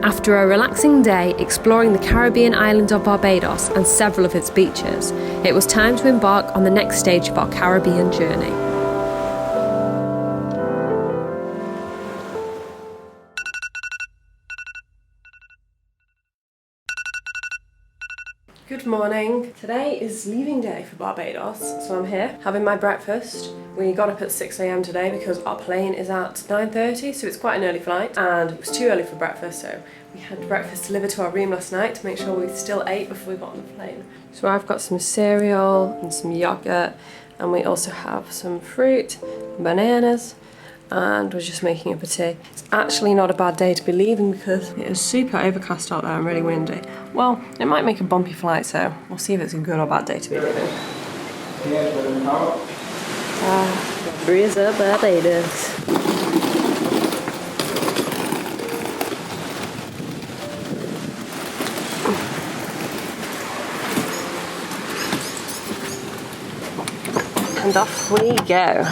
After a relaxing day exploring the Caribbean island of Barbados and several of its beaches, it was time to embark on the next stage of our Caribbean journey. Good morning. Today is leaving day for Barbados, so I'm here having my breakfast. We got up at 6 AM today because our plane is at 9:30, so it's quite an early flight, and it was too early for breakfast, so we had breakfast delivered to our room last night to make sure we still ate before we got on the plane. So I've got some cereal and some yogurt, and we also have some fruit, bananas, and we're just making up a tea. It's actually not a bad day to be leaving because it is super overcast out there and really windy. Well, it might make a bumpy flight, so we'll see if it's a good or bad day to be leaving. Breeze up Barbados. And off we go.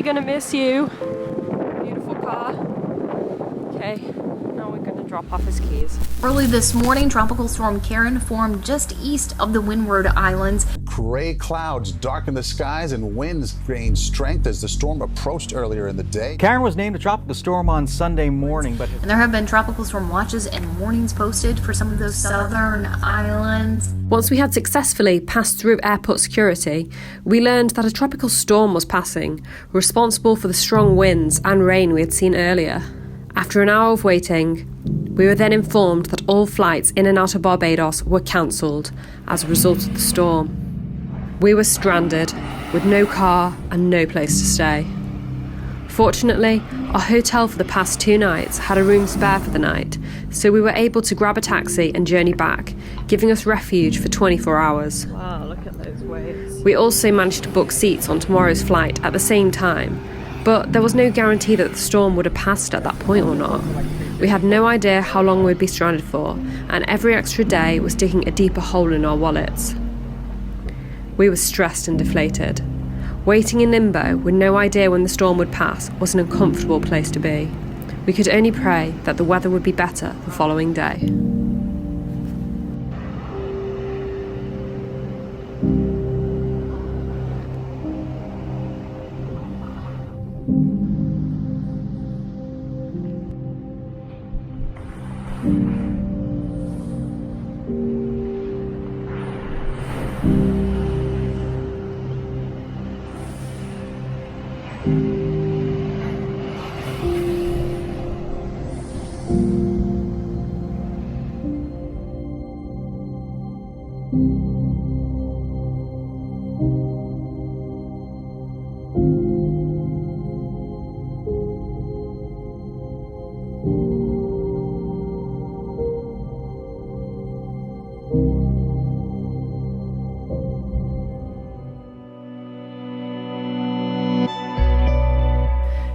Gonna miss you. Beautiful car. Okay, now we're gonna drop off his keys. Early this morning, Tropical Storm Karen formed just east of the Windward Islands. Gray clouds darken the skies and winds gained strength as the storm approached earlier in the day. Karen was named a tropical storm on Sunday morning, but and there have been tropical storm watches and warnings posted for some of those southern islands. Once we had successfully passed through airport security, we learned that a tropical storm was passing, responsible for the strong winds and rain we had seen earlier. After an hour of waiting, we were then informed that all flights in and out of Barbados were cancelled as a result of the storm. We were stranded, with no car and no place to stay. Fortunately, our hotel for the past 2 nights had a room spare for the night, so we were able to grab a taxi and journey back, giving us refuge for 24 hours. Wow, look at those waves. We also managed to book seats on tomorrow's flight at the same time, but there was no guarantee that the storm would have passed at that point or not. We had no idea how long we'd be stranded for, and every extra day was digging a deeper hole in our wallets. We were stressed and deflated. Waiting in limbo with no idea when the storm would pass was an uncomfortable place to be. We could only pray that the weather would be better the following day.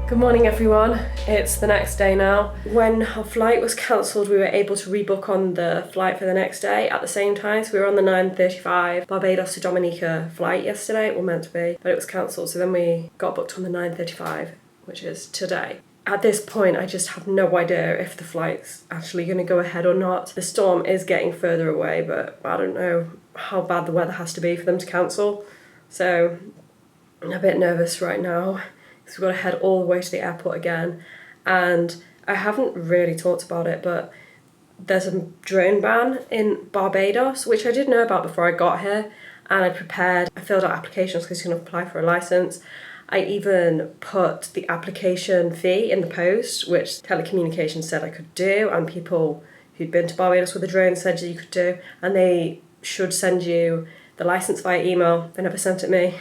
Good morning everyone, it's the next day now. When our flight was cancelled, we were able to rebook on the flight for the next day at the same time. So we were on the 9:35 Barbados to Dominica flight yesterday, or meant to be, but it was cancelled. So then we got booked on the 9:35, which is today. At this point, I just have no idea if the flight's actually going to go ahead or not. The storm is getting further away, but I don't know how bad the weather has to be for them to cancel. So I'm a bit nervous right now. So we've got to head all the way to the airport again, and I haven't really talked about it, but there's a drone ban in Barbados, which I did know about before I got here, and I filled out applications because you can apply for a license. I even put the application fee in the post, which telecommunications said I could do, and people who'd been to Barbados with a drone said that you could do, and they should send you the licence via email. They never sent it me.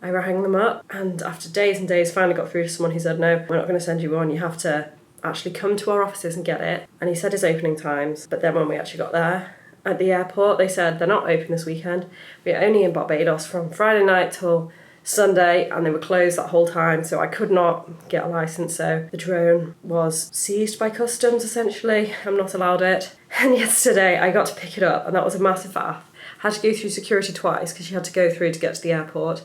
I rang them up, and after days and days finally got through to someone who said, no, we're not going to send you one, you have to actually come to our offices and get it. And he said his opening times, but then when we actually got there at the airport, they said they're not open this weekend. We're only in Barbados from Friday night till Sunday, and they were closed that whole time, so I could not get a licence. So the drone was seized by customs, essentially. I'm not allowed it. And yesterday I got to pick it up, and that was a massive faff. I had to go through security twice because you had to go through to get to the airport.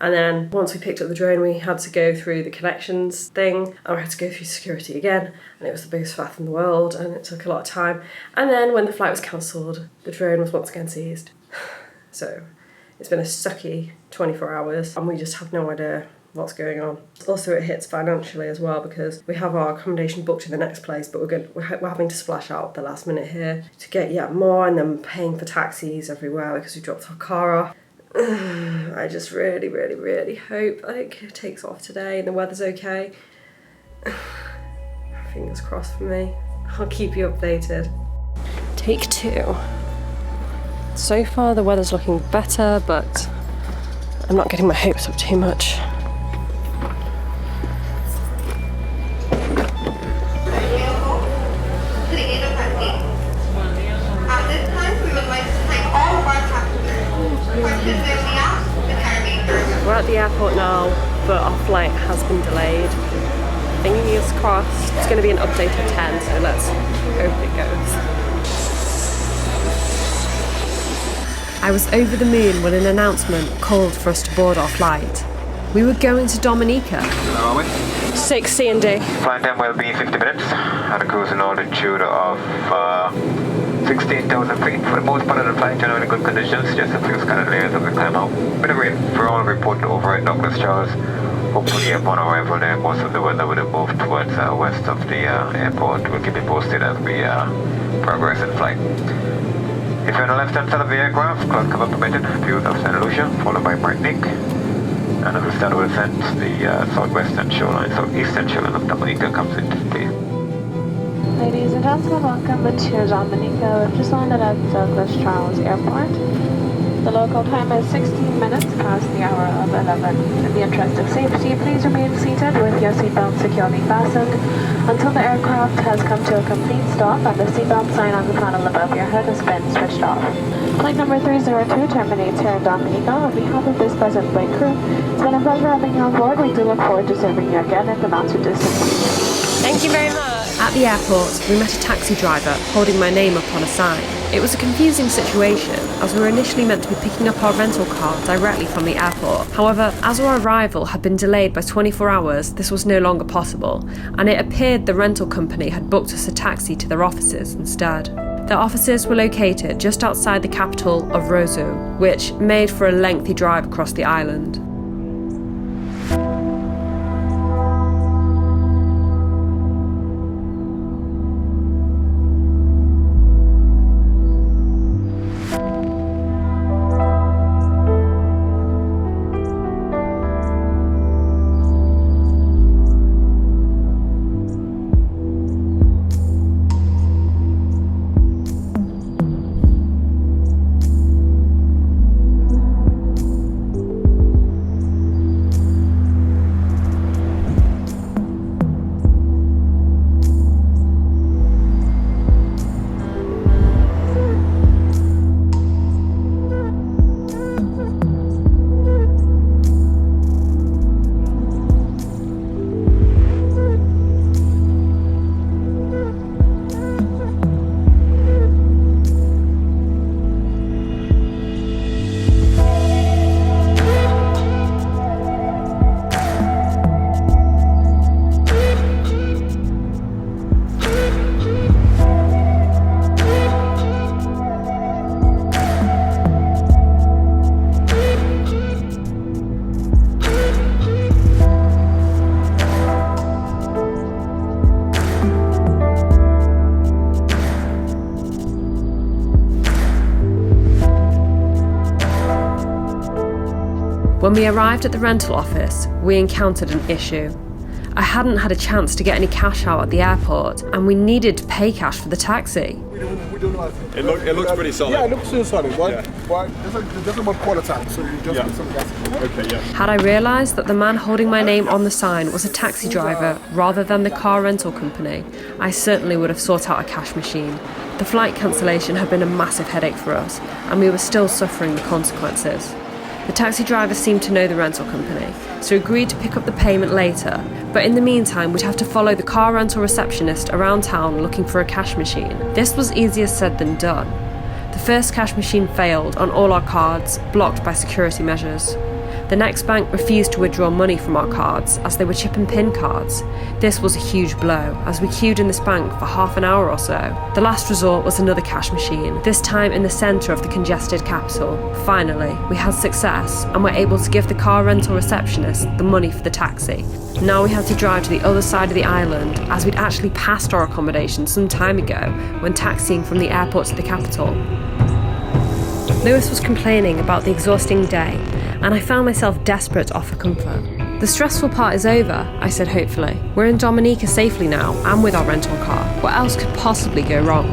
And then once we picked up the drone, we had to go through the connections thing, and we had to go through security again, and it was the biggest faff in the world, and it took a lot of time. And then when the flight was cancelled, the drone was once again seized. So it's been a sucky 24 hours, and we just have no idea what's going on. Also, it hits financially as well, because we have our accommodation booked in the next place, but we're having to splash out the last minute here to get yet more, and then paying for taxis everywhere because we dropped our car off. I just really, really, really hope it takes off today and the weather's okay. Fingers crossed for me. I'll keep you updated. Take 2. So far the weather's looking better, but I'm not getting my hopes up too much. We're at the airport now, but our flight has been delayed. Fingers crossed. It's going to be an update at 10, so let's hope it goes. I was over the moon when an announcement called for us to board our flight. We were going to Dominica. How are we? 6 C&D. Flight time will be 50 minutes at a cruising altitude of 16,000 feet. For the most part of the flight, generally good conditions, just a few scattered layers as we climb out. Bit of rain for all report over at Douglas Charles. Hopefully upon arrival there, most of the weather will have moved towards west of the airport. We'll keep you posted as we progress in flight. If you're on the left-hand side of the aircraft, cloud cover permitted, views of St. Lucia, followed by Martinique. And as we start with ascent, the southwestern shoreline, southeastern shoreline of Dominica comes into view. Ladies and gentlemen, welcome to Dominica. We've just landed at Douglas Charles Airport. The local time is 16 minutes past the hour of 11. In the interest of safety, please remain seated with your seatbelt securely fastened until the aircraft has come to a complete stop and the seatbelt sign on the panel above your head has been switched off. Flight number 302 terminates here in Dominica. On behalf of this present flight crew, it's been a pleasure having you on board. We do look forward to serving you again in the not-too-distant future. Thank you very much. At the airport, we met a taxi driver holding my name up on a sign. It was a confusing situation, as we were initially meant to be picking up our rental car directly from the airport. However, as our arrival had been delayed by 24 hours, this was no longer possible, and it appeared the rental company had booked us a taxi to their offices instead. Their offices were located just outside the capital of Roseau, which made for a lengthy drive across the island. When we arrived at the rental office, we encountered an issue. I hadn't had a chance to get any cash out at the airport, and we needed to pay cash for the taxi. It looks pretty solid. Yeah, it looks pretty solid. Yeah. There's about quarter tank, so you just put some gas in. Okay, yeah. Had I realised that the man holding my name on the sign was a taxi driver rather than the car rental company, I certainly would have sought out a cash machine. The flight cancellation had been a massive headache for us, and we were still suffering the consequences. The taxi driver seemed to know the rental company, so agreed to pick up the payment later, but in the meantime we'd have to follow the car rental receptionist around town looking for a cash machine. This was easier said than done. The first cash machine failed on all our cards, blocked by security measures. The next bank refused to withdraw money from our cards as they were chip and pin cards. This was a huge blow, as we queued in this bank for half an hour or so. The last resort was another cash machine, this time in the centre of the congested capital. Finally, we had success and were able to give the car rental receptionist the money for the taxi. Now we had to drive to the other side of the island, as we'd actually passed our accommodation some time ago when taxiing from the airport to the capital. Lewis was complaining about the exhausting day, and I found myself desperate to offer comfort. The stressful part is over, I said hopefully. We're in Dominica safely now, and with our rental car. What else could possibly go wrong?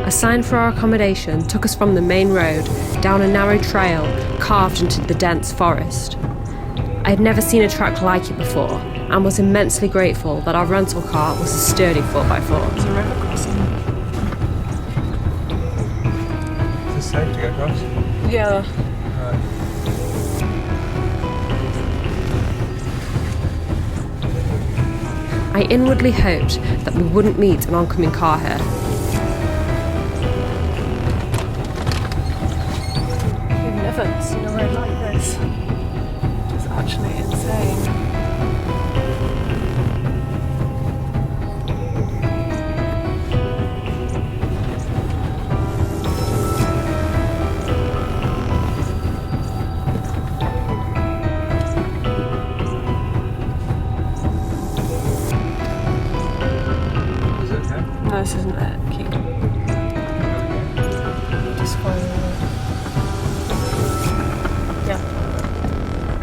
A sign for our accommodation took us from the main road down a narrow trail carved into the dense forest. I had never seen a track like it before, and was immensely grateful that our rental car was a sturdy 4x4. There's a river crossing. Is it safe to get across? Yeah. I inwardly hoped that we wouldn't meet an oncoming car here. We've never seen a road like this. It's actually insane. No, this isn't it. Keep. Just follow the road. Yeah.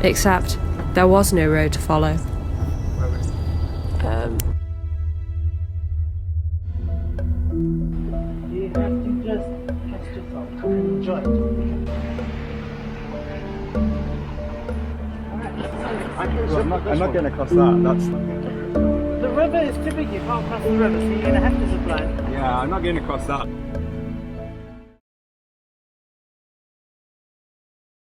Except, there was no road to follow. You have to just trust yourself and enjoy it. I'm not getting across that. The river is too big, you can't cross the river, so you're going to have to zip line. Yeah, I'm not getting across that.